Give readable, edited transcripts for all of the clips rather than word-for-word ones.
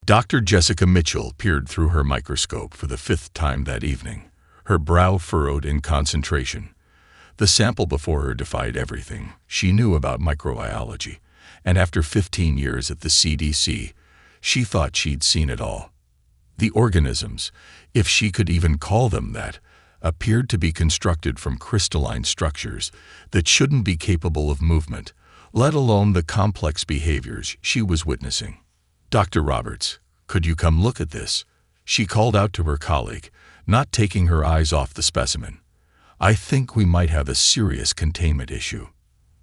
Dr. Jessica Mitchell peered through her microscope for the fifth time that evening, her brow furrowed in concentration. The sample before her defied everything she knew about microbiology, and after 15 years at the CDC, she thought she'd seen it all. The organisms, if she could even call them that, appeared to be constructed from crystalline structures that shouldn't be capable of movement, let alone the complex behaviors she was witnessing. "Dr. Roberts, could you come look at this?" she called out to her colleague, not taking her eyes off the specimen. "I think we might have a serious containment issue."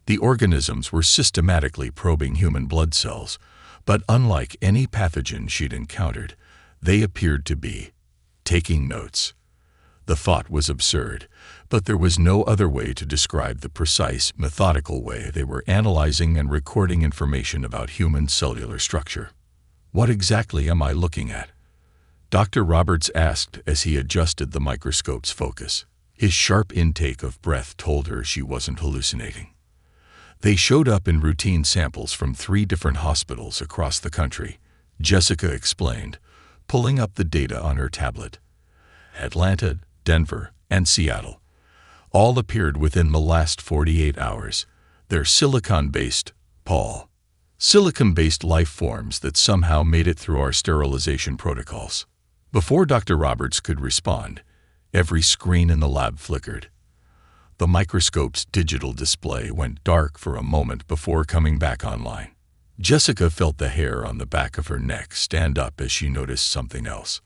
The organisms were systematically probing human blood cells, but unlike any pathogen she'd encountered, they appeared to be taking notes. The thought was absurd, but there was no other way to describe the precise, methodical way they were analyzing and recording information about human cellular structure. "What exactly am I looking at?" Dr. Roberts asked as he adjusted the microscope's focus. His sharp intake of breath told her she wasn't hallucinating. "They showed up in routine samples from 3 different hospitals across the country," Jessica explained, pulling up the data on her tablet. "Atlanta, Denver, and Seattle. All appeared within the last 48 hours. They're silicon-based, Paul. Silicon-based life forms that somehow made it through our sterilization protocols." Before Dr. Roberts could respond, every screen in the lab flickered. The microscope's digital display went dark for a moment before coming back online. Jessica felt the hair on the back of her neck stand up as she noticed something else.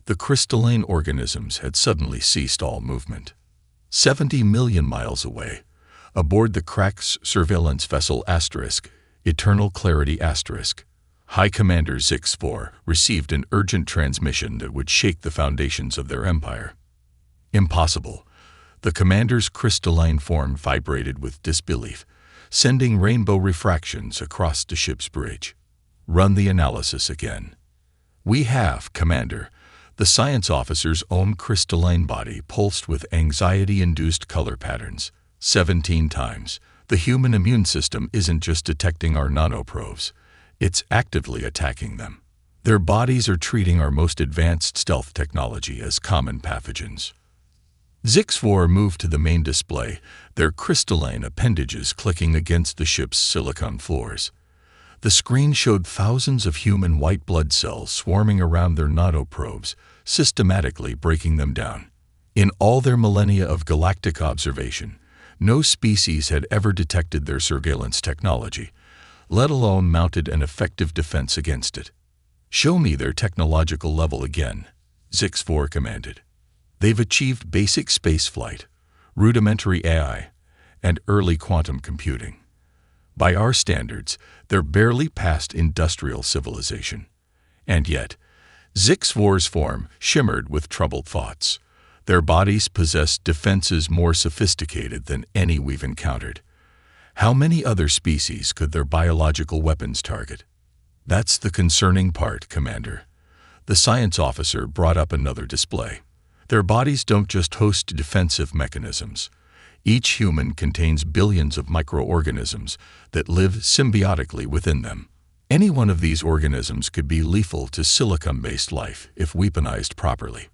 The crystalline organisms had suddenly ceased all movement. 70 million miles away, aboard the Crack's surveillance vessel Asterisk, Eternal Clarity Asterisk, High Commander Zix-4 received an urgent transmission that would shake the foundations of their empire. Impossible. The commander's crystalline form vibrated with disbelief, sending rainbow refractions across the ship's bridge. "Run the analysis again." "We have, Commander." The science officer's own crystalline body pulsed with anxiety-induced color patterns. 17 times. "The human immune system isn't just detecting our nanoprobes. It's actively attacking them. Their bodies are treating our most advanced stealth technology as common pathogens." Zix-4 moved to the main display, their crystalline appendages clicking against the ship's silicon floors. The screen showed thousands of human white blood cells swarming around their nanoprobes, systematically breaking them down. In all their millennia of galactic observation, no species had ever detected their surveillance technology, let alone mounted an effective defense against it. "Show me their technological level again," Zix-4 commanded. "They've achieved basic spaceflight, rudimentary AI, and early quantum computing. By our standards, they're barely past industrial civilization. And yet," Zix-4's form shimmered with troubled thoughts, "their bodies possess defenses more sophisticated than any we've encountered. How many other species could their biological weapons target?" "That's the concerning part, Commander." The science officer brought up another display. "Their bodies don't just host defensive mechanisms. Each human contains billions of microorganisms that live symbiotically within them. Any one of these organisms could be lethal to silicon-based life if weaponized properly.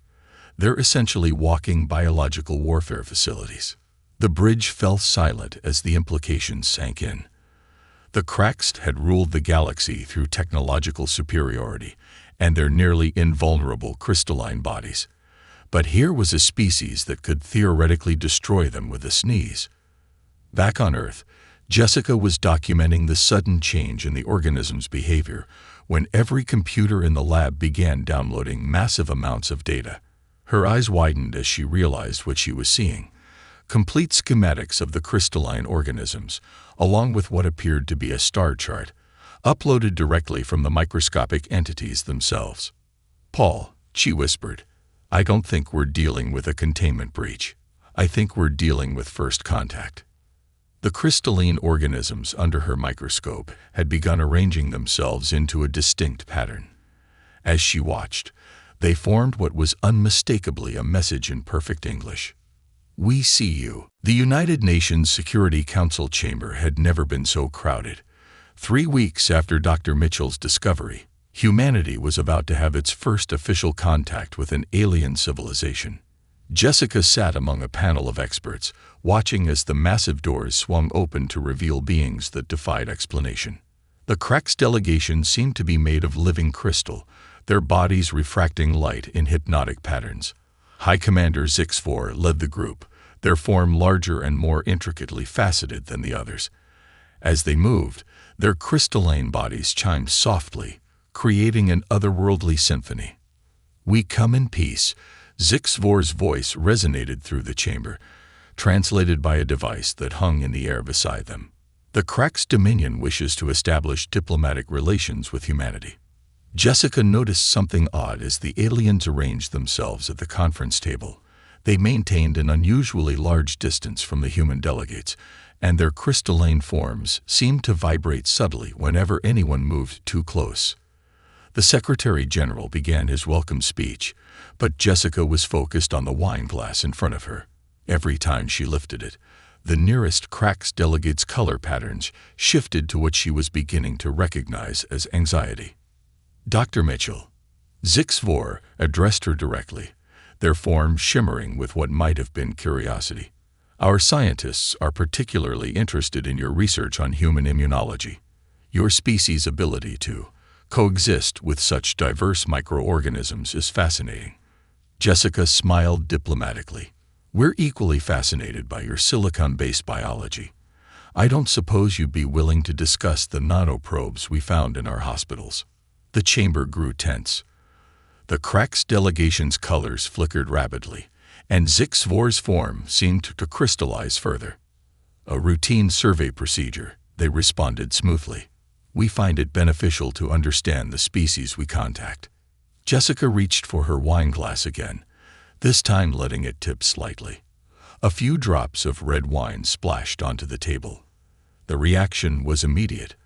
They're essentially walking biological warfare facilities." The bridge fell silent as the implications sank in. The Cracks had ruled the galaxy through technological superiority and their nearly invulnerable crystalline bodies. But here was a species that could theoretically destroy them with a sneeze. Back on Earth, Jessica was documenting the sudden change in the organism's behavior when every computer in the lab began downloading massive amounts of data. Her eyes widened as she realized what she was seeing. Complete schematics of the crystalline organisms, along with what appeared to be a star chart, uploaded directly from the microscopic entities themselves. "Paul," she whispered, "I don't think we're dealing with a containment breach. I think we're dealing with first contact." The crystalline organisms under her microscope had begun arranging themselves into a distinct pattern. As she watched, they formed what was unmistakably a message in perfect English. "We see you." The United Nations Security Council chamber had never been so crowded. 3 weeks after Dr. Mitchell's discovery, Humanity was about to have its first official contact with an alien civilization. Jessica sat among a panel of experts, watching as the massive doors swung open to reveal beings that defied explanation. The Cracks delegation seemed to be made of living crystal, their bodies refracting light in hypnotic patterns. High Commander Zix-4 led the group, their form larger and more intricately faceted than the others. As they moved, their crystalline bodies chimed softly, creating an otherworldly symphony. "We come in peace." Zix-4's voice resonated through the chamber, translated by a device that hung in the air beside them. "The Cracks Dominion wishes to establish diplomatic relations with humanity." Jessica noticed something odd as the aliens arranged themselves at the conference table. They maintained an unusually large distance from the human delegates, and their crystalline forms seemed to vibrate subtly whenever anyone moved too close. The Secretary General began his welcome speech, but Jessica was focused on the wine glass in front of her. Every time she lifted it, the nearest Cracks delegate's color patterns shifted to what she was beginning to recognize as anxiety. "Dr. Mitchell." Zix-4 addressed her directly, their form shimmering with what might have been curiosity. "Our scientists are particularly interested in your research on human immunology. Your species' ability to coexist with such diverse microorganisms is fascinating." Jessica smiled diplomatically. "We're equally fascinated by your silicon-based biology. I don't suppose you'd be willing to discuss the nanoprobes we found in our hospitals." The chamber grew tense. The Cracks delegation's colors flickered rapidly, and Zix-4's form seemed to crystallize further. "A routine survey procedure," they responded smoothly. "We find it beneficial to understand the species we contact." Jessica reached for her wine glass again, this time letting it tip slightly. A few drops of red wine splashed onto the table. The reaction was immediate.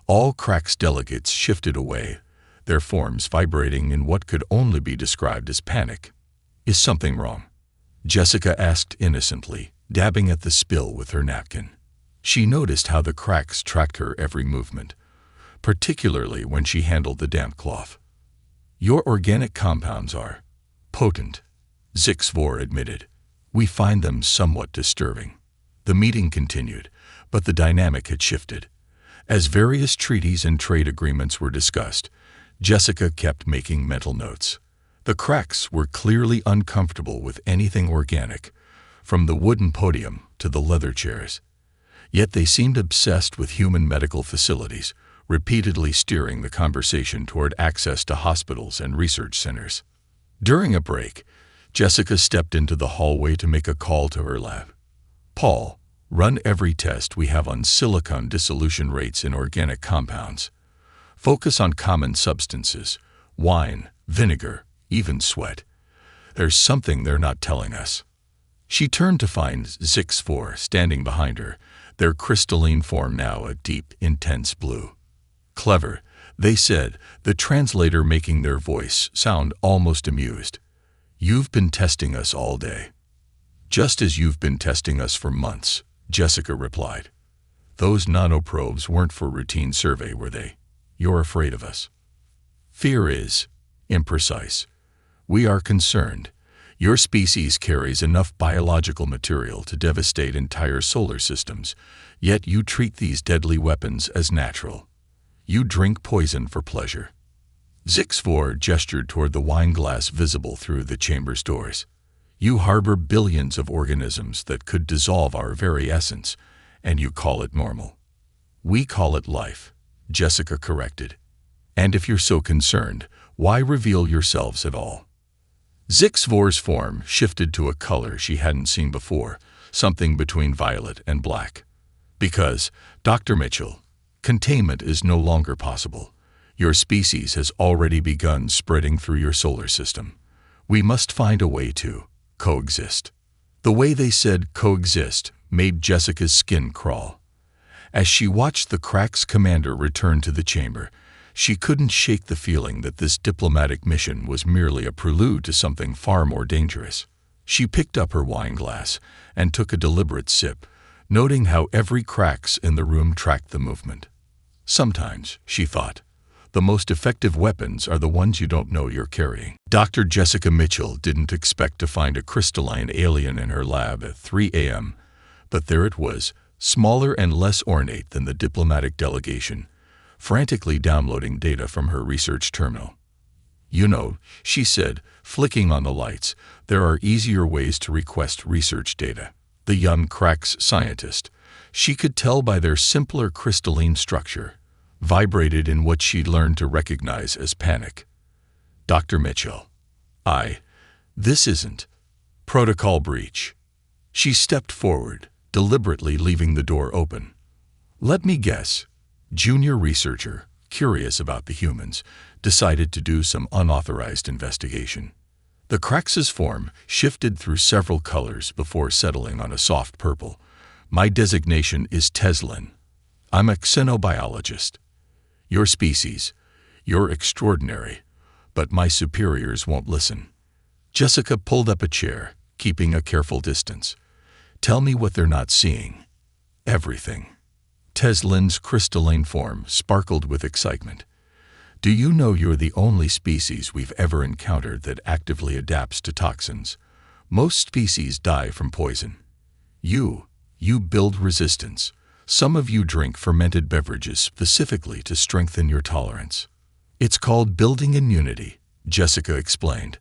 All Cracks delegates shifted away, their forms vibrating in what could only be described as panic. "Is something wrong?" Jessica asked innocently, dabbing at the spill with her napkin. She noticed how the Cracks tracked her every movement, particularly when she handled the damp cloth. "Your organic compounds are potent," Zix-4 admitted. "We find them somewhat disturbing." The meeting continued, but the dynamic had shifted. As various treaties and trade agreements were discussed, Jessica kept making mental notes. The Cracks were clearly uncomfortable with anything organic, from the wooden podium to the leather chairs. Yet they seemed obsessed with human medical facilities, repeatedly steering the conversation toward access to hospitals and research centers. During a break, Jessica stepped into the hallway to make a call to her lab. "Paul, run every test we have on silicon dissolution rates in organic compounds. Focus on common substances, wine, vinegar, even sweat. There's something they're not telling us." She turned to find Zix-4 standing behind her, their crystalline form now a deep, intense blue. "Clever," they said, the translator making their voice sound almost amused. "You've been testing us all day." "Just as you've been testing us for months," Jessica replied. "Those nanoprobes weren't for routine survey, were they? You're afraid of us." "Fear is imprecise. We are concerned. Your species carries enough biological material to devastate entire solar systems, yet you treat these deadly weapons as natural. You drink poison for pleasure." Zix-4 gestured toward the wine glass visible through the chamber's doors. "You harbor billions of organisms that could dissolve our very essence, and you call it normal." "We call it life," Jessica corrected. "And if you're so concerned, why reveal yourselves at all?" Zix-4's form shifted to a color she hadn't seen before, something between violet and black. "Because, Dr. Mitchell, containment is no longer possible. Your species has already begun spreading through your solar system. We must find a way to coexist." The way they said coexist made Jessica's skin crawl. As she watched the Cracks commander return to the chamber, she couldn't shake the feeling that this diplomatic mission was merely a prelude to something far more dangerous. She picked up her wine glass and took a deliberate sip, noting how every Cracks in the room tracked the movement. Sometimes, she thought, The most effective weapons are the ones you don't know you're carrying. Dr. Jessica Mitchell didn't expect to find a crystalline alien in her lab at 3 a.m., but there it was, smaller and less ornate than the diplomatic delegation, frantically downloading data from her research terminal. "You know," she said, flicking on the lights, "there are easier ways to request research data." The young cracks scientist, she could tell by their simpler crystalline structure, vibrated in what she'd learned to recognize as panic. "Dr. Mitchell, this isn't protocol breach." She stepped forward, deliberately leaving the door open. "Let me guess." Junior researcher, curious about the humans, decided to do some unauthorized investigation. The Krax's form shifted through several colors before settling on a soft purple. "My designation is Teslin. I'm a xenobiologist. Your species, you're extraordinary, but my superiors won't listen." Jessica pulled up a chair, keeping a careful distance. "Tell me what they're not seeing." "Everything." Teslin's crystalline form sparkled with excitement. "Do you know you're the only species we've ever encountered that actively adapts to toxins? Most species die from poison. You build resistance. Some of you drink fermented beverages specifically to strengthen your tolerance. It's called building immunity," Jessica explained.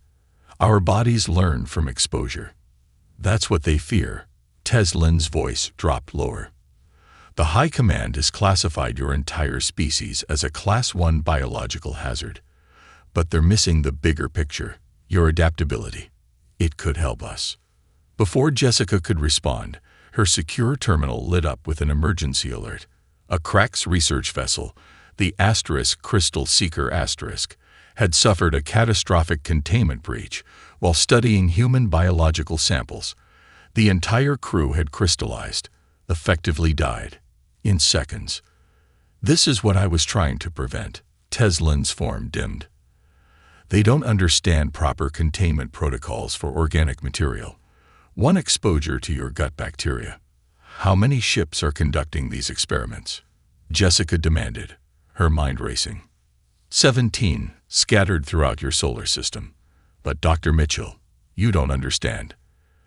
"Our bodies learn from exposure." "That's what they fear." Teslin's voice dropped lower. "The High Command has classified your entire species as a Class 1 biological hazard. But they're missing the bigger picture, your adaptability. It could help us." Before Jessica could respond, her secure terminal lit up with an emergency alert. A Krax research vessel, the Crystal Seeker had suffered a catastrophic containment breach while studying human biological samples. The entire crew had crystallized, effectively died, in seconds. "This is what I was trying to prevent." Teslin's form dimmed. "They don't understand proper containment protocols for organic material. One exposure to your gut bacteria." "How many ships are conducting these experiments?" Jessica demanded, her mind racing. 17, scattered throughout your solar system. "But Dr. Mitchell, you don't understand.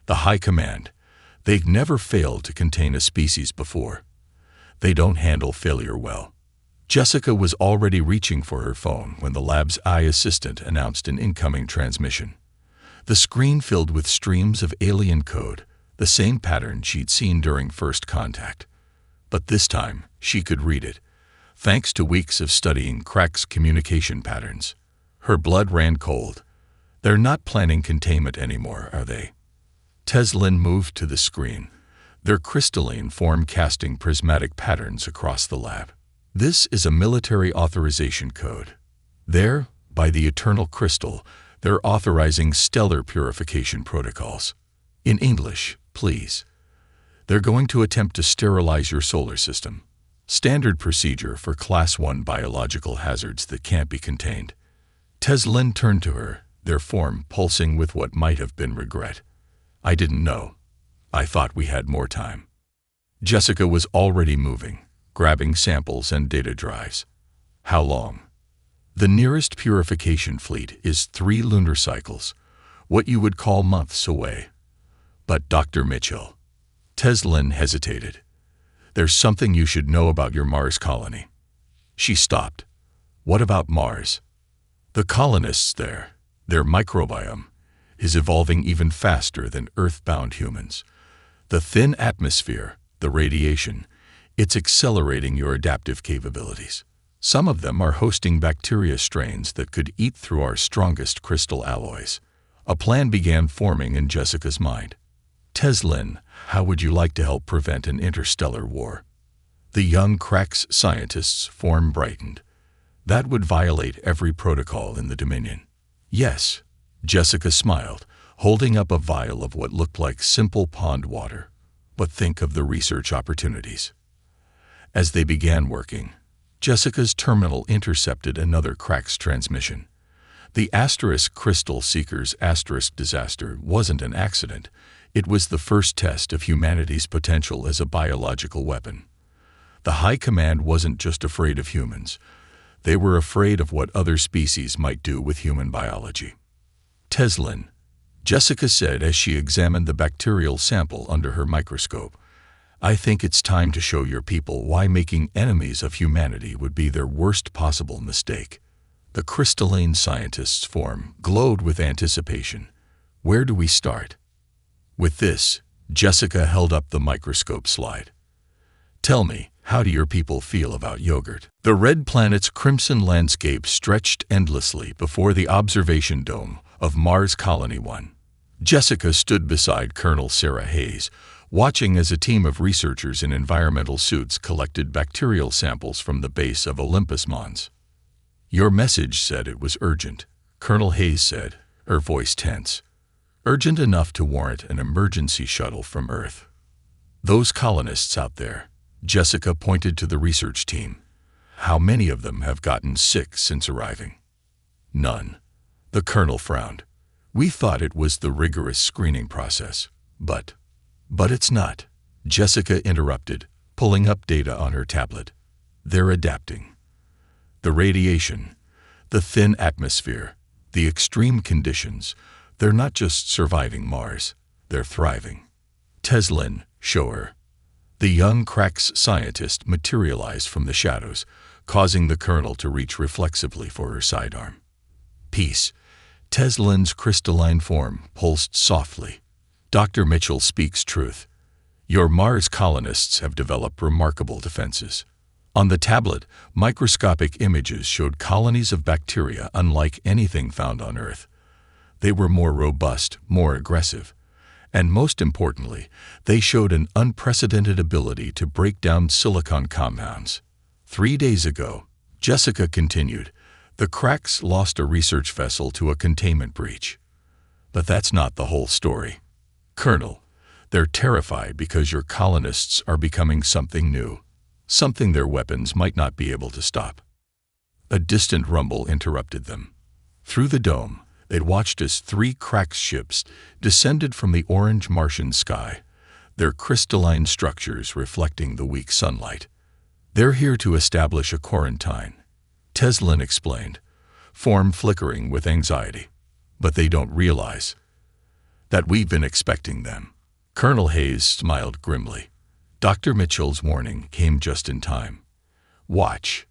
The High Command, they've never failed to contain a species before. They don't handle failure well." Jessica was already reaching for her phone when the lab's AI assistant announced an incoming transmission. The screen filled with streams of alien code, the same pattern she'd seen during first contact. But this time, she could read it, thanks to weeks of studying Krax communication patterns. Her blood ran cold. "They're not planning containment anymore, are they?" Teslin moved to the screen, their crystalline form casting prismatic patterns across the lab. "This is a military authorization code. There, by the eternal crystal, they're authorizing stellar purification protocols. In English, please. They're going to attempt to sterilize your solar system. Standard procedure for Class 1 biological hazards that can't be contained." Teslin turned to her, their form pulsing with what might have been regret. "I didn't know. I thought we had more time." Jessica was already moving, grabbing samples and data drives. "How long?" "The nearest purification fleet is 3 lunar cycles, what you would call months away." "But Dr. Mitchell." Teslin hesitated. "There's something you should know about your Mars colony." She stopped. "What about Mars?" "The colonists there, their microbiome, is evolving even faster than Earth-bound humans. The thin atmosphere, the radiation, it's accelerating your adaptive capabilities. Some of them are hosting bacteria strains that could eat through our strongest crystal alloys." A plan began forming in Jessica's mind. "Teslin, how would you like to help prevent an interstellar war?" The young Krax scientist's form brightened. "That would violate every protocol in the Dominion." "Yes," Jessica smiled, holding up a vial of what looked like simple pond water. "But think of the research opportunities." As they began working, Jessica's terminal intercepted another Krax transmission. The Crystal Seeker's disaster wasn't an accident. It was the first test of humanity's potential as a biological weapon. The High Command wasn't just afraid of humans. They were afraid of what other species might do with human biology. Teslin, Jessica said as she examined the bacterial sample under her microscope, I think it's time to show your people why making enemies of humanity would be their worst possible mistake. The crystalline scientist's form glowed with anticipation. Where do we start? With this, Jessica held up the microscope slide. Tell me, how do your people feel about yogurt? The red planet's crimson landscape stretched endlessly before the observation dome of Mars Colony 1. Jessica stood beside Colonel Sarah Hayes, watching as a team of researchers in environmental suits collected bacterial samples from the base of Olympus Mons. Your message said it was urgent, Colonel Hayes said, her voice tense. Urgent enough to warrant an emergency shuttle from Earth. Those colonists out there, Jessica pointed to the research team. How many of them have gotten sick since arriving? None. The colonel frowned. We thought it was the rigorous screening process, but it's not. Jessica interrupted, pulling up data on her tablet. They're adapting. The radiation, the thin atmosphere, the extreme conditions, they're not just surviving Mars, they're thriving. Teslin, show her. The young Krax scientist materialized from the shadows, causing the colonel to reach reflexively for her sidearm. Peace. Teslin's crystalline form pulsed softly. Dr. Mitchell speaks truth. Your Mars colonists have developed remarkable defenses. On the tablet, microscopic images showed colonies of bacteria unlike anything found on Earth. They were more robust, more aggressive, and most importantly, they showed an unprecedented ability to break down silicon compounds. 3 days ago, Jessica continued, the Krax lost a research vessel to a containment breach. But that's not the whole story. Colonel, they're terrified because your colonists are becoming something new, something their weapons might not be able to stop. A distant rumble interrupted them. Through the dome, they'd watched as 3 Krax ships descended from the orange Martian sky, their crystalline structures reflecting the weak sunlight. They're here to establish a quarantine, Teslin explained, form flickering with anxiety. But they don't realize that we've been expecting them. Colonel Hayes smiled grimly. Dr. Mitchell's warning came just in time. Watch.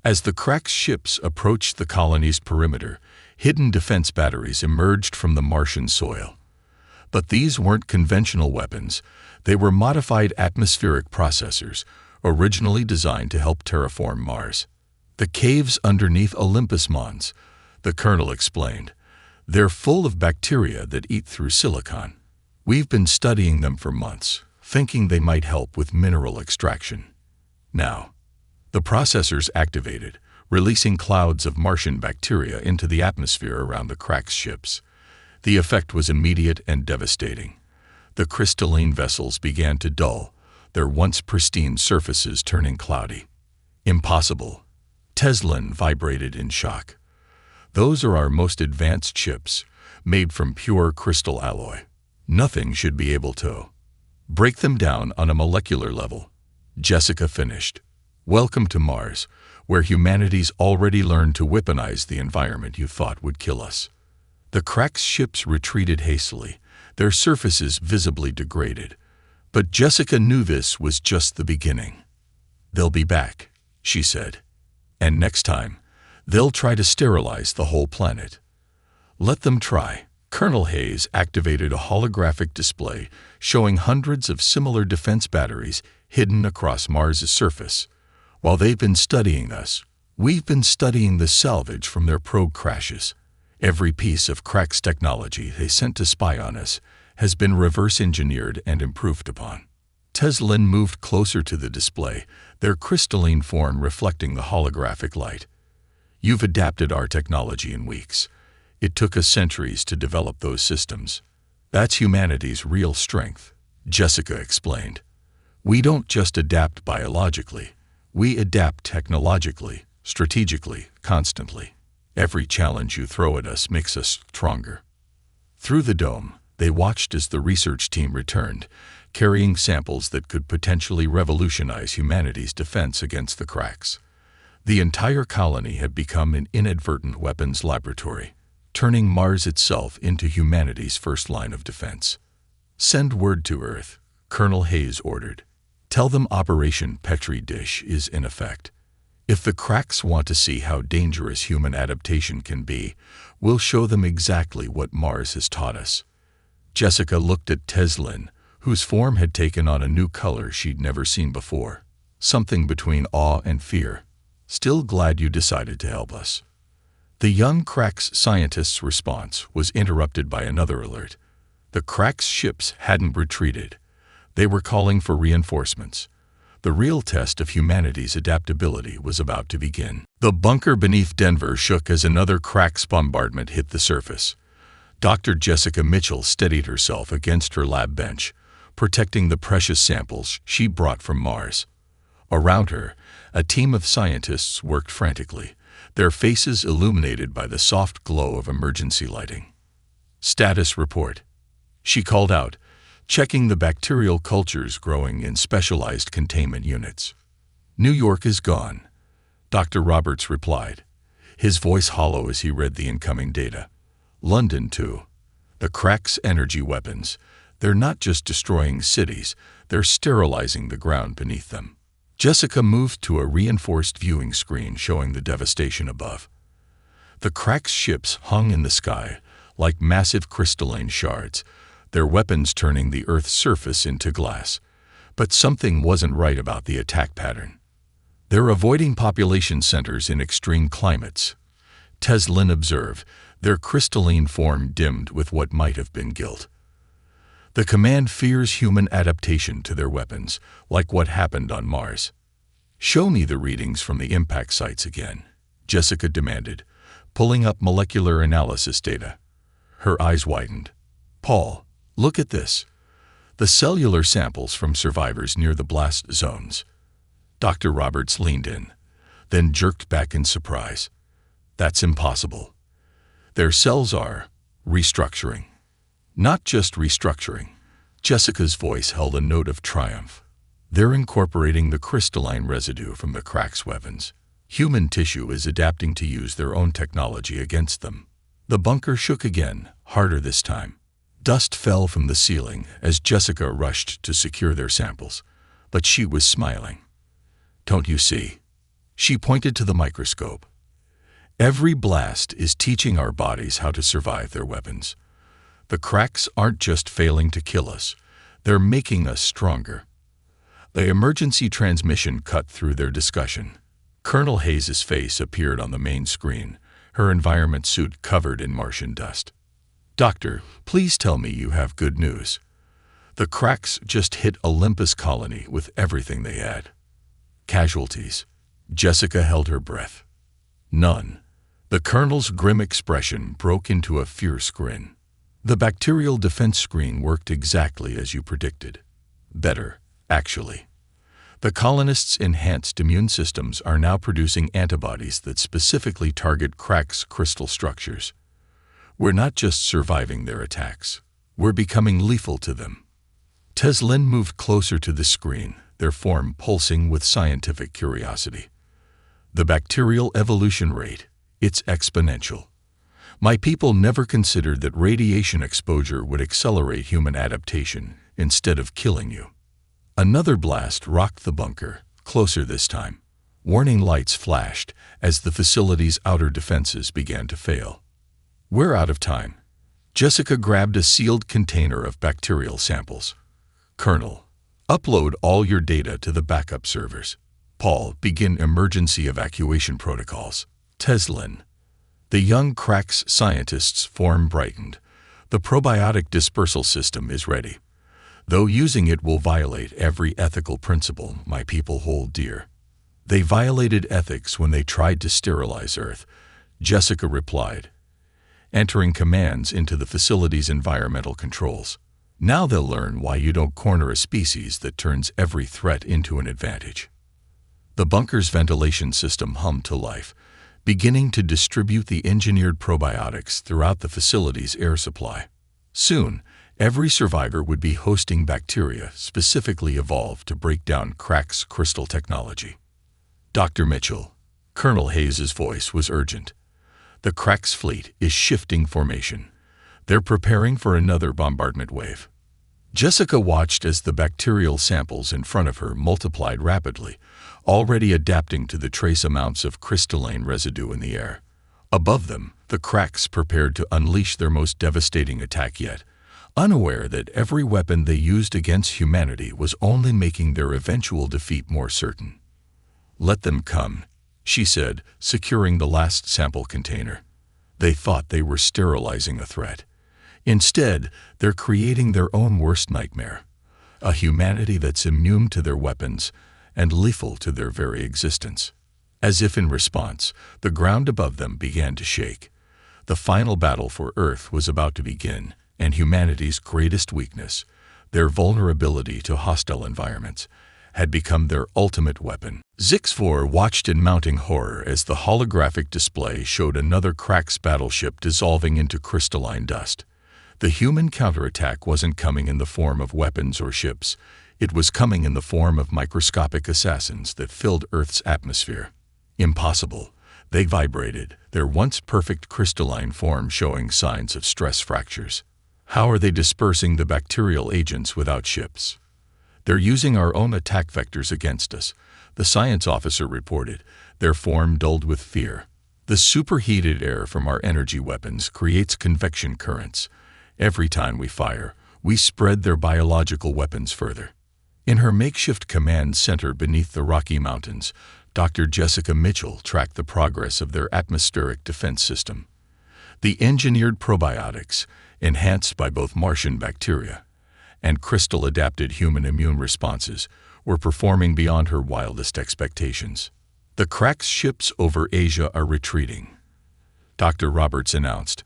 As the Krax ships approached the colony's perimeter, hidden defense batteries emerged from the Martian soil. But these weren't conventional weapons. They were modified atmospheric processors, originally designed to help terraform Mars. The caves underneath Olympus Mons, the colonel explained. They're full of bacteria that eat through silicon. We've been studying them for months, thinking they might help with mineral extraction. Now, the processors activated, releasing clouds of Martian bacteria into the atmosphere around the Krax ships. The effect was immediate and devastating. The crystalline vessels began to dull, their once pristine surfaces turning cloudy. Impossible. Teslin vibrated in shock. Those are our most advanced chips, made from pure crystal alloy. Nothing should be able to break them down on a molecular level. Jessica finished. Welcome to Mars, where humanity's already learned to weaponize the environment you thought would kill us. The Krax ships retreated hastily, their surfaces visibly degraded. But Jessica knew this was just the beginning. They'll be back, she said. And next time, they'll try to sterilize the whole planet. Let them try. Colonel Hayes activated a holographic display showing hundreds of similar defense batteries hidden across Mars's surface. While they've been studying us, we've been studying the salvage from their probe crashes. Every piece of Krax technology they sent to spy on us has been reverse-engineered and improved upon. Teslin moved closer to the display, their crystalline form reflecting the holographic light. You've adapted our technology in weeks. It took us centuries to develop those systems. That's humanity's real strength, Jessica explained. We don't just adapt biologically. We adapt technologically, strategically, constantly. Every challenge you throw at us makes us stronger. Through the dome, they watched as the research team returned, carrying samples that could potentially revolutionize humanity's defense against the Krax. The entire colony had become an inadvertent weapons laboratory, turning Mars itself into humanity's first line of defense. "Send word to Earth," Colonel Hayes ordered. "Tell them Operation Petri Dish is in effect. If the cracks want to see how dangerous human adaptation can be, we'll show them exactly what Mars has taught us." Jessica looked at Teslin, whose form had taken on a new color she'd never seen before, something between awe and fear. "Still glad you decided to help us." The young Cracks scientist's response was interrupted by another alert. The Cracks ships hadn't retreated. They were calling for reinforcements. The real test of humanity's adaptability was about to begin. The bunker beneath Denver shook as another Cracks bombardment hit the surface. Dr. Jessica Mitchell steadied herself against her lab bench, protecting the precious samples she brought from Mars. Around her, a team of scientists worked frantically, their faces illuminated by the soft glow of emergency lighting. "Status report," she called out, checking the bacterial cultures growing in specialized containment units. "New York is gone," Dr. Roberts replied, his voice hollow as he read the incoming data. "London, too. The Cracks energy weapons, they're not just destroying cities, they're sterilizing the ground beneath them." Jessica moved to a reinforced viewing screen showing the devastation above. The Cracks ships hung in the sky like massive crystalline shards, their weapons turning the Earth's surface into glass. But something wasn't right about the attack pattern. "They're avoiding population centers in extreme climates," Teslin observed, their crystalline form dimmed with what might have been guilt. "The command fears human adaptation to their weapons, like what happened on Mars." "Show me the readings from the impact sites again," Jessica demanded, pulling up molecular analysis data. Her eyes widened. "Paul, look at this. The cellular samples from survivors near the blast zones." Dr. Roberts leaned in, then jerked back in surprise. "That's impossible. Their cells are restructuring." "Not just restructuring." Jessica's voice held a note of triumph. "They're incorporating the crystalline residue from the Cracks weapons. Human tissue is adapting to use their own technology against them." The bunker shook again, harder this time. Dust fell from the ceiling as Jessica rushed to secure their samples, but she was smiling. "Don't you see?" She pointed to the microscope. "Every blast is teaching our bodies how to survive their weapons. The Cracks aren't just failing to kill us, they're making us stronger." The emergency transmission cut through their discussion. Colonel Hayes' face appeared on the main screen, her environment suit covered in Martian dust. "Doctor, please tell me you have good news. The Cracks just hit Olympus Colony with everything they had." "Casualties?" Jessica held her breath. "None." The colonel's grim expression broke into a fierce grin. "The bacterial defense screen worked exactly as you predicted. Better, actually. The colonists' enhanced immune systems are now producing antibodies that specifically target Cracks' crystal structures. We're not just surviving their attacks, we're becoming lethal to them." Teslin moved closer to the screen, their form pulsing with scientific curiosity. "The bacterial evolution rate, it's exponential. My people never considered that radiation exposure would accelerate human adaptation instead of killing you." Another blast rocked the bunker, closer this time. Warning lights flashed as the facility's outer defenses began to fail. "We're out of time." Jessica grabbed a sealed container of bacterial samples. "Colonel, upload all your data to the backup servers. Paul, begin emergency evacuation protocols." Teslin. The young Cracks scientist's form brightened. "The probiotic dispersal system is ready. Though using it will violate every ethical principle my people hold dear." "They violated ethics when they tried to sterilize Earth," Jessica replied, entering commands into the facility's environmental controls. "Now they'll learn why you don't corner a species that turns every threat into an advantage." The bunker's ventilation system hummed to life, beginning to distribute the engineered probiotics throughout the facility's air supply. Soon, every survivor would be hosting bacteria specifically evolved to break down Cracks' crystal technology. "Dr. Mitchell," Colonel Hayes's voice was urgent. "The Cracks fleet is shifting formation. They're preparing for another bombardment wave." Jessica watched as the bacterial samples in front of her multiplied rapidly, already adapting to the trace amounts of crystalline residue in the air. Above them, the Cracks prepared to unleash their most devastating attack yet, unaware that every weapon they used against humanity was only making their eventual defeat more certain. "Let them come," she said, securing the last sample container. They thought they were sterilizing a threat. Instead, they're creating their own worst nightmare, a humanity that's immune to their weapons and lethal to their very existence. As if in response, the ground above them began to shake. The final battle for Earth was about to begin, and humanity's greatest weakness, their vulnerability to hostile environments, had become their ultimate weapon. Zix-4 watched in mounting horror as the holographic display showed another Cracks battleship dissolving into crystalline dust. The human counterattack wasn't coming in the form of weapons or ships. It was coming in the form of microscopic assassins that filled Earth's atmosphere. Impossible. They vibrated, their once perfect crystalline form showing signs of stress fractures. How are they dispersing the bacterial agents without ships? "They're using our own attack vectors against us," the science officer reported, their form dulled with fear. "The superheated air from our energy weapons creates convection currents. Every time we fire, we spread their biological weapons further." In her makeshift command center beneath the Rocky Mountains, Dr. Jessica Mitchell tracked the progress of their atmospheric defense system. The engineered probiotics, enhanced by both Martian bacteria and crystal-adapted human immune responses, were performing beyond her wildest expectations. "The Cracks ships over Asia are retreating," Dr. Roberts announced,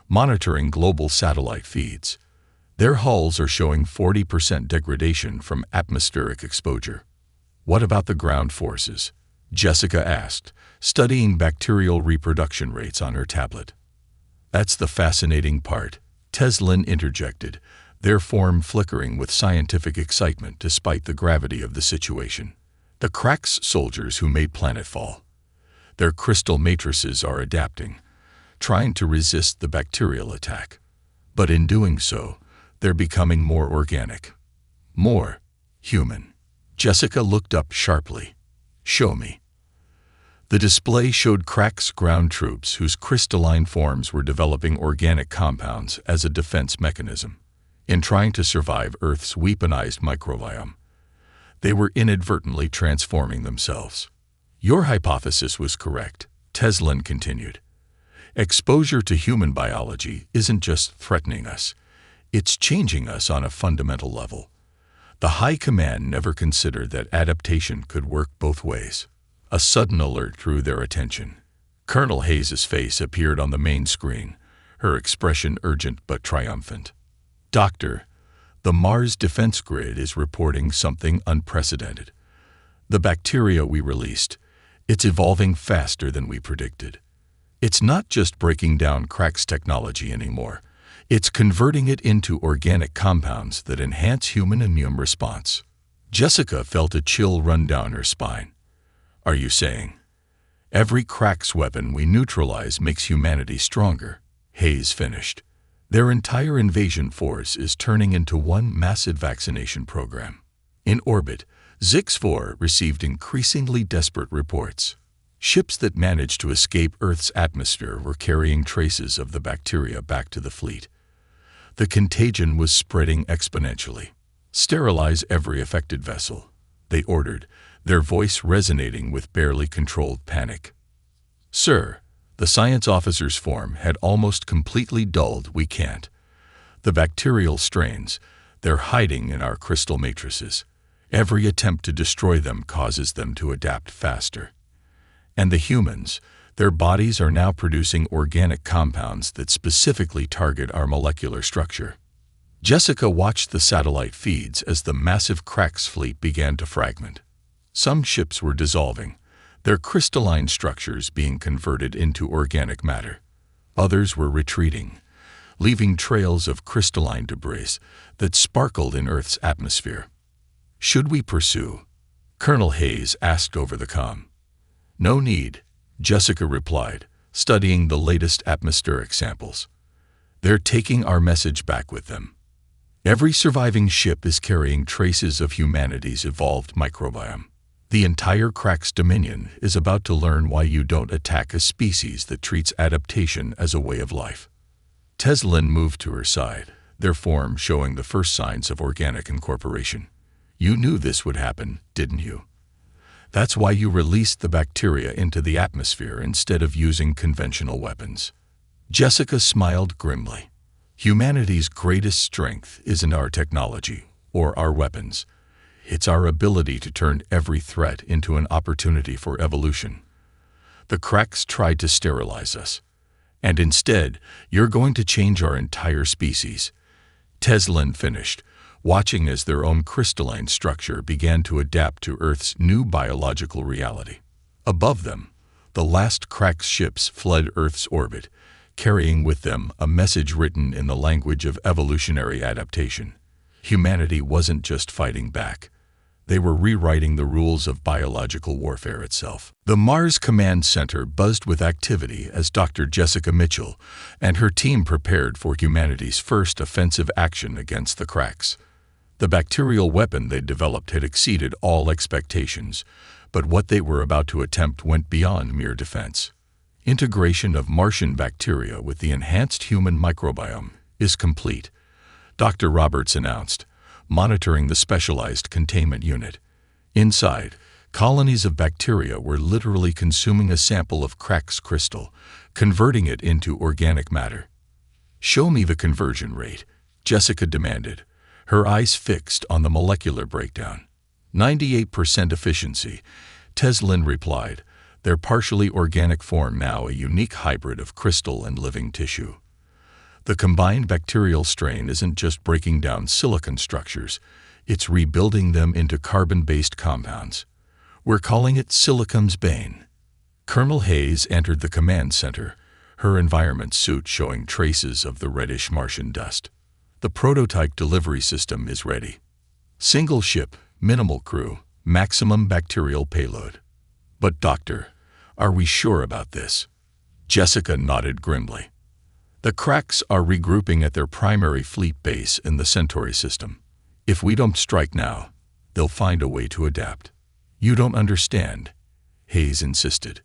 monitoring global satellite feeds. "Their hulls are showing 40% degradation from atmospheric exposure." "What about the ground forces?" Jessica asked, studying bacterial reproduction rates on her tablet. "That's the fascinating part," Teslin interjected, their form flickering with scientific excitement despite the gravity of the situation. "The Cracks soldiers who made planetfall. Their crystal matrices are adapting, trying to resist the bacterial attack. But in doing so, they're becoming more organic. More human." Jessica looked up sharply. "Show me." The display showed Cracks ground troops whose crystalline forms were developing organic compounds as a defense mechanism. In trying to survive Earth's weaponized microbiome, they were inadvertently transforming themselves. "Your hypothesis was correct," Teslin continued. "Exposure to human biology isn't just threatening us, it's changing us on a fundamental level." The High Command never considered that adaptation could work both ways. A sudden alert drew their attention. Colonel Hayes's face appeared on the main screen, her expression urgent but triumphant. "Doctor, the Mars Defense Grid is reporting something unprecedented. The bacteria we released, it's evolving faster than we predicted. It's not just breaking down Cracks technology anymore. It's converting it into organic compounds that enhance human immune response." Jessica felt a chill run down her spine. "Are you saying every Cracks weapon we neutralize makes humanity stronger?" Hayes finished. "Their entire invasion force is turning into one massive vaccination program." In orbit, Zix-4 received increasingly desperate reports. Ships that managed to escape Earth's atmosphere were carrying traces of the bacteria back to the fleet. The contagion was spreading exponentially. "Sterilize every affected vessel," they ordered, their voice resonating with barely controlled panic. "Sir," the science officer's form had almost completely dulled. "We can't. The bacterial strains, they're hiding in our crystal matrices. Every attempt to destroy them causes them to adapt faster. And the humans, their bodies are now producing organic compounds that specifically target our molecular structure." Jessica watched the satellite feeds as the massive Cracks fleet began to fragment. Some ships were dissolving, their crystalline structures being converted into organic matter. Others were retreating, leaving trails of crystalline debris that sparkled in Earth's atmosphere. "Should we pursue?" Colonel Hayes asked over the comm. "No need," Jessica replied, studying the latest atmospheric samples. They're taking our message back with them. Every surviving ship is carrying traces of humanity's evolved microbiome. The entire Cracks Dominion is about to learn why you don't attack a species that treats adaptation as a way of life. Teslin moved to her side, their form showing the first signs of organic incorporation. You knew this would happen, didn't you? That's why you released the bacteria into the atmosphere instead of using conventional weapons. Jessica smiled grimly. Humanity's greatest strength isn't our technology or our weapons. It's our ability to turn every threat into an opportunity for evolution. The Cracks tried to sterilize us. And instead, you're going to change our entire species. Teslin finished, watching as their own crystalline structure began to adapt to Earth's new biological reality. Above them, the last Cracks ships fled Earth's orbit, carrying with them a message written in the language of evolutionary adaptation. Humanity wasn't just fighting back. They were rewriting the rules of biological warfare itself. The Mars Command Center buzzed with activity as Dr. Jessica Mitchell and her team prepared for humanity's first offensive action against the Cracks. The bacterial weapon they'd developed had exceeded all expectations, but what they were about to attempt went beyond mere defense. Integration of Martian bacteria with the enhanced human microbiome is complete, Dr. Roberts announced, monitoring the specialized containment unit. Inside, colonies of bacteria were literally consuming a sample of Cracks crystal, converting it into organic matter. "Show me the conversion rate," Jessica demanded, her eyes fixed on the molecular breakdown. 98% efficiency, Teslin replied, their partially organic form now a unique hybrid of crystal and living tissue. The combined bacterial strain isn't just breaking down silicon structures, it's rebuilding them into carbon-based compounds. We're calling it Silicum's Bane. Colonel Hayes entered the command center, her environment suit showing traces of the reddish Martian dust. The prototype delivery system is ready. Single ship, minimal crew, maximum bacterial payload. But doctor, are we sure about this? Jessica nodded grimly. The Cracks are regrouping at their primary fleet base in the Centauri system. If we don't strike now, they'll find a way to adapt. You don't understand, Hayes insisted.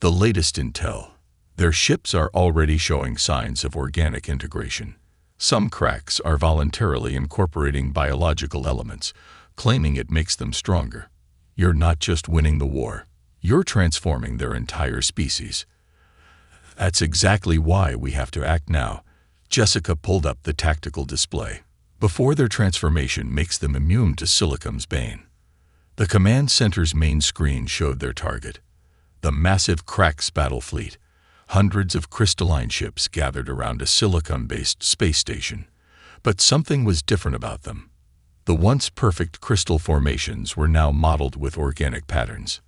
The latest intel. Their ships are already showing signs of organic integration. Some Cracks are voluntarily incorporating biological elements, claiming it makes them stronger. You're not just winning the war. You're transforming their entire species. That's exactly why we have to act now. Jessica pulled up the tactical display. Before their transformation makes them immune to Silicum's Bane. The command center's main screen showed their target. The massive Cracks battle fleet. Hundreds of crystalline ships gathered around a silicon-based space station. But something was different about them. The once perfect crystal formations were now modeled with organic patterns.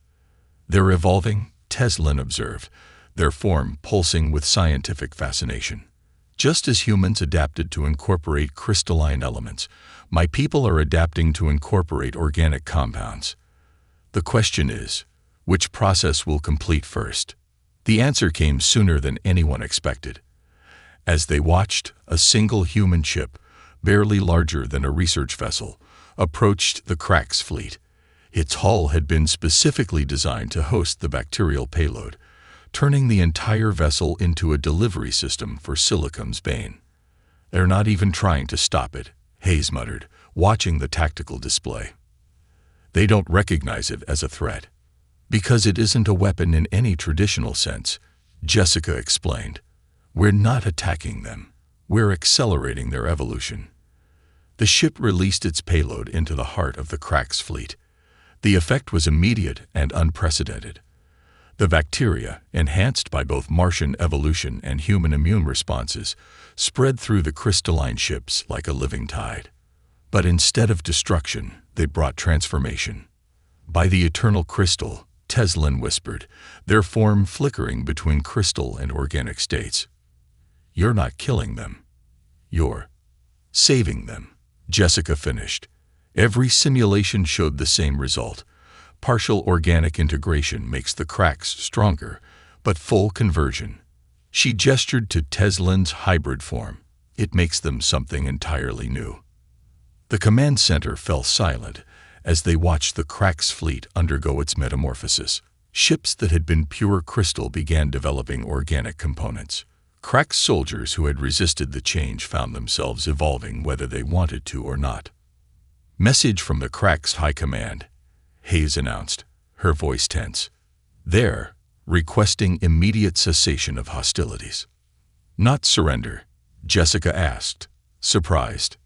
They're evolving, Teslin observed, their form pulsing with scientific fascination. Just as humans adapted to incorporate crystalline elements, my people are adapting to incorporate organic compounds. The question is, which process will complete first? The answer came sooner than anyone expected. As they watched, a single human ship, barely larger than a research vessel, approached the Cracks fleet. Its hull had been specifically designed to host the bacterial payload, turning the entire vessel into a delivery system for Silicum's Bane. They're not even trying to stop it, Hayes muttered, watching the tactical display. They don't recognize it as a threat. Because it isn't a weapon in any traditional sense, Jessica explained. We're not attacking them. We're accelerating their evolution. The ship released its payload into the heart of the Cracks fleet. The effect was immediate and unprecedented. The bacteria, enhanced by both Martian evolution and human immune responses, spread through the crystalline ships like a living tide. But instead of destruction, they brought transformation. By the eternal crystal, Teslin whispered, their form flickering between crystal and organic states. You're not killing them. You're saving them, Jessica finished. Every simulation showed the same result. Partial organic integration makes the Cracks stronger, but full conversion. She gestured to Teslin's hybrid form. It makes them something entirely new. The command center fell silent as they watched the Krax fleet undergo its metamorphosis. Ships that had been pure crystal began developing organic components. Krax soldiers who had resisted the change found themselves evolving whether they wanted to or not. "Message from the Krax High Command," Hayes announced, her voice tense. "They're requesting immediate cessation of hostilities." "Not surrender?" Jessica asked, surprised.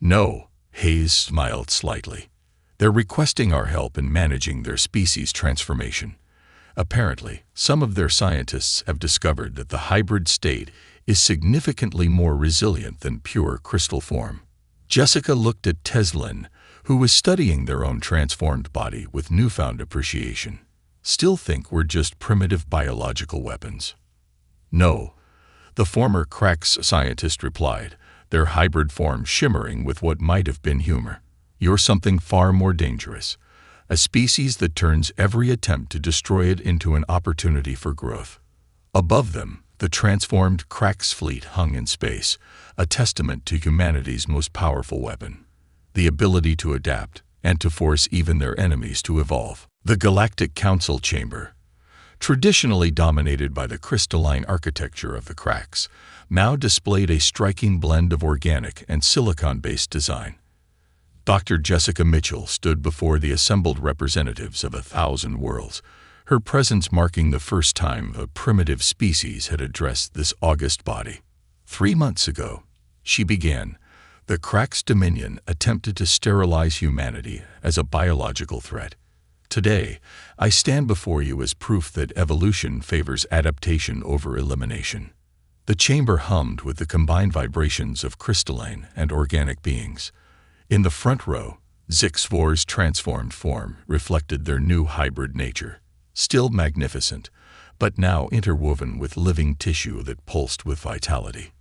"No," Hayes smiled slightly. "They're requesting our help in managing their species transformation. Apparently, some of their scientists have discovered that the hybrid state is significantly more resilient than pure crystal form." Jessica looked at Teslin, who was studying their own transformed body with newfound appreciation. "Still think we're just primitive biological weapons?" "No," the former Krax scientist replied, their hybrid form shimmering with what might have been humor. "You're something far more dangerous, a species that turns every attempt to destroy it into an opportunity for growth." Above them, the transformed Krax fleet hung in space, a testament to humanity's most powerful weapon, the ability to adapt and to force even their enemies to evolve. The Galactic Council Chamber, traditionally dominated by the crystalline architecture of the Krax, now displayed a striking blend of organic and silicon-based design. Dr. Jessica Mitchell stood before the assembled representatives of 1,000 worlds, her presence marking the first time a primitive species had addressed this august body. 3 months ago, she began, the Krax Dominion attempted to sterilize humanity as a biological threat. Today, I stand before you as proof that evolution favors adaptation over elimination. The chamber hummed with the combined vibrations of crystalline and organic beings. In the front row, Zixvor's transformed form reflected their new hybrid nature, still magnificent, but now interwoven with living tissue that pulsed with vitality.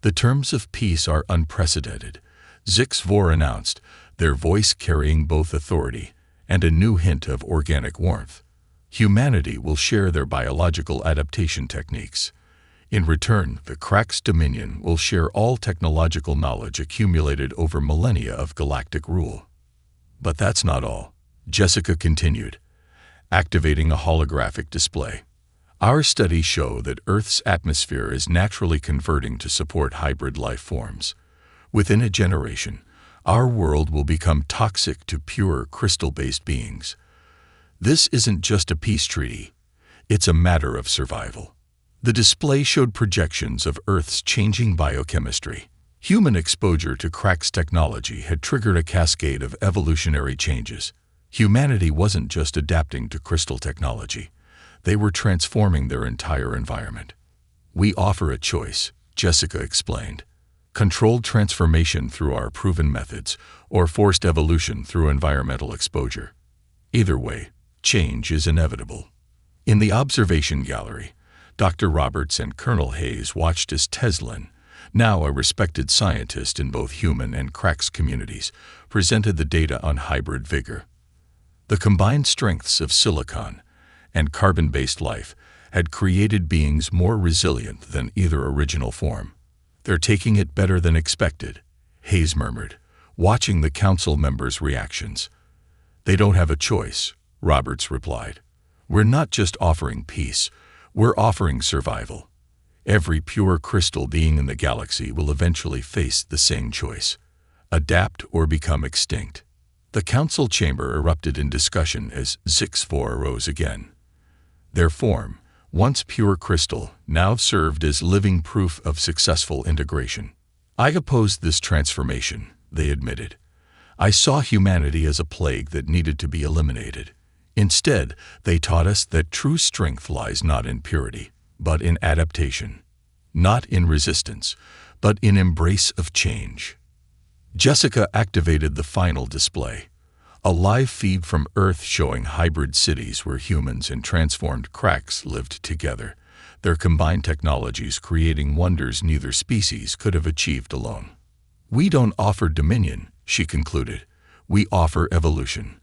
"The terms of peace are unprecedented," Zixvor announced, their voice carrying both authority and a new hint of organic warmth. "Humanity will share their biological adaptation techniques. In return, the Krax Dominion will share all technological knowledge accumulated over millennia of galactic rule." "But that's not all," Jessica continued, activating a holographic display. "Our studies show that Earth's atmosphere is naturally converting to support hybrid life forms. Within a generation, our world will become toxic to pure crystal-based beings. This isn't just a peace treaty, it's a matter of survival." The display showed projections of Earth's changing biochemistry. Human exposure to Krax technology had triggered a cascade of evolutionary changes. Humanity wasn't just adapting to crystal technology, they were transforming their entire environment. "We offer a choice," Jessica explained. "Controlled transformation through our proven methods, or forced evolution through environmental exposure. Either way, change is inevitable." In the observation gallery, Dr. Roberts and Colonel Hayes watched as Teslin, now a respected scientist in both human and Krax communities, presented the data on hybrid vigor. The combined strengths of silicon and carbon-based life had created beings more resilient than either original form. "They're taking it better than expected," Hayes murmured, watching the council members' reactions. "They don't have a choice," Roberts replied. "We're not just offering peace, we're offering survival. Every pure crystal being in the galaxy will eventually face the same choice: adapt or become extinct." The council chamber erupted in discussion as Zixvor rose again. Their form, once pure crystal, now served as living proof of successful integration. "I opposed this transformation," they admitted. "I saw humanity as a plague that needed to be eliminated. Instead, they taught us that true strength lies not in purity, but in adaptation. Not in resistance, but in embrace of change." Jessica activated the final display, a live feed from Earth showing hybrid cities where humans and transformed Krax lived together, their combined technologies creating wonders neither species could have achieved alone. "We don't offer dominion," she concluded. "We offer evolution.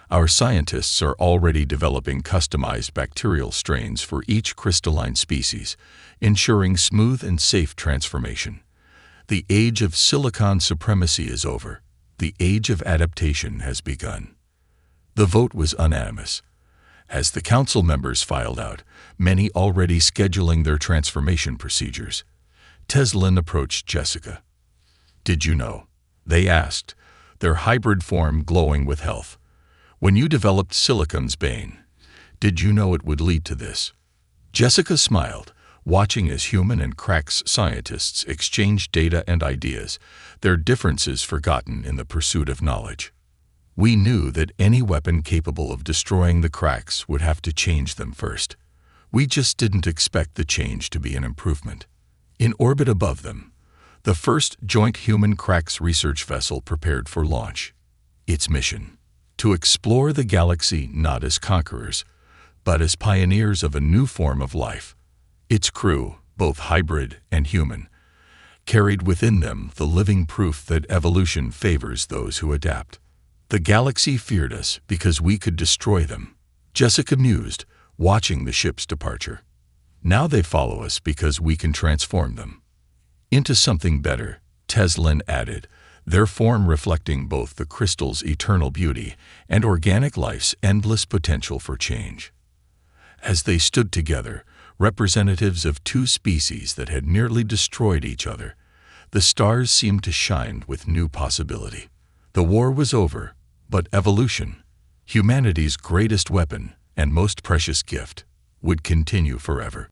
Our scientists are already developing customized bacterial strains for each crystalline species, ensuring smooth and safe transformation. The age of silicon supremacy is over. The age of adaptation has begun. The vote was unanimous. As the council members filed out, many already scheduling their transformation procedures, Teslin approached Jessica. "Did you know?" they asked, their hybrid form glowing with health. "When you developed Silicon's Bane, did you know it would lead to this?" Jessica smiled, watching as human and Cracks scientists exchanged data and ideas, their differences forgotten in the pursuit of knowledge. "We knew that any weapon capable of destroying the Cracks would have to change them first. We just didn't expect the change to be an improvement." In orbit above them, the first joint human Cracks research vessel prepared for launch. Its mission: to explore the galaxy not as conquerors, but as pioneers of a new form of life. Its crew, both hybrid and human, carried within them the living proof that evolution favors those who adapt. "The galaxy feared us because we could destroy them," Jessica mused, watching the ship's departure. "Now they follow us because we can transform them into something better," Teslin added, their form reflecting both the crystal's eternal beauty and organic life's endless potential for change. As they stood together, representatives of two species that had nearly destroyed each other, the stars seemed to shine with new possibility. The war was over, but evolution, humanity's greatest weapon and most precious gift, would continue forever.